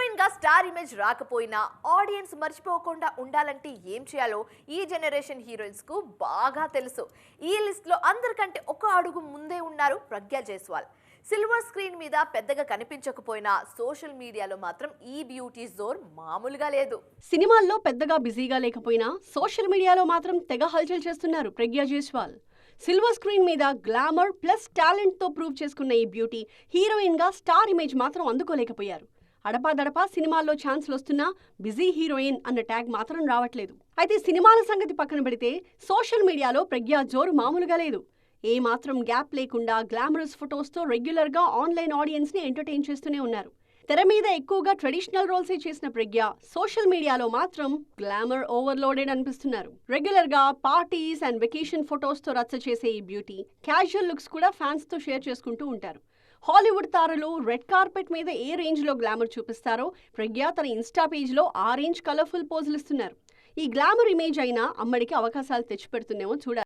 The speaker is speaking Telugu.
హీరోయిన్ గా స్టార్ ఇమేజ్ రాకపోయినా ఆడియన్స్ మర్చిపోకుండా ఉండాలంటే ఏం చేయాలో ఈ జనరేషన్ హీరోయిన్స్ కు బాగా తెలుసు. ఈ లిస్ట్ లో అందరికంటే ఒక అడుగు ముందే ఉన్నారు ప్రజ్ఞా జైస్వాల్. సిల్వర్ స్క్రీన్ మీద పెద్దగా కనిపించకపోయినా సోషల్ మీడియాలో మాత్రం ఈ బ్యూటీ జోర్ మామూలుగా లేదు. సినిమాల్లో పెద్దగా బిజీగా లేకపోయినా సోషల్ మీడియాలో మాత్రం తెగ హల్చల్ చేస్తున్నారు ప్రజ్ఞా జైస్వాల్. సిల్వర్ స్క్రీన్ మీద గ్లామర్ ప్లస్ టాలెంట్ తో ప్రూవ్ చేసుకున్న ఈ బ్యూటీ హీరోయిన్ గా స్టార్ ఇమేజ్ మాత్రం అందుకోలేకపోయారు. అడపాదడపా సినిమాల్లో ఛాన్స్లు వస్తున్నా బిజీ హీరోయిన్ అన్న ట్యాగ్ మాత్రం రావట్లేదు. అయితే సినిమాల సంగతి పక్కన పెడితే సోషల్ మీడియాలో ప్రజ్ఞా జోరు మామూలుగా లేదు. ఏ మాత్రం గ్యాప్ లేకుండా గ్లామరస్ ఫొటోస్తో రెగ్యులర్ గా ఆన్లైన్ ఆడియన్స్ ని ఎంటర్టైన్ చేస్తూనే ఉన్నారు. తెర మీద ఎక్కువగా ట్రెడిషనల్ రోల్సే చేసిన ప్రజ్ఞ సోషల్ మీడియాలో మాత్రం గ్లామర్ ఓవర్లోడెడ్ అనిపిస్తున్నారు. రెగ్యులర్ గా పార్టీస్ అండ్ వెకేషన్ ఫొటోస్ తో రచ్చ చేసే ఈ బ్యూటీ క్యాజువల్ లుక్స్ కూడా ఫ్యాన్స్ తో షేర్ చేసుకుంటూ ఉంటారు. హాలీవుడ్ తారలు రెడ్ కార్పెట్ మీద ఏ రేంజ్ లో గ్లామర్ చూపిస్తారో ప్రజ్ఞ తన ఇన్స్టా పేజ్ లో ఆ రేంజ్ కలర్ఫుల్ పోజులు ఇస్తున్నారు. ఈ గ్లామర్ ఇమేజ్ అయినా అమ్మడికి అవకాశాలు తెచ్చిపెడుతుందేమో చూడాలి.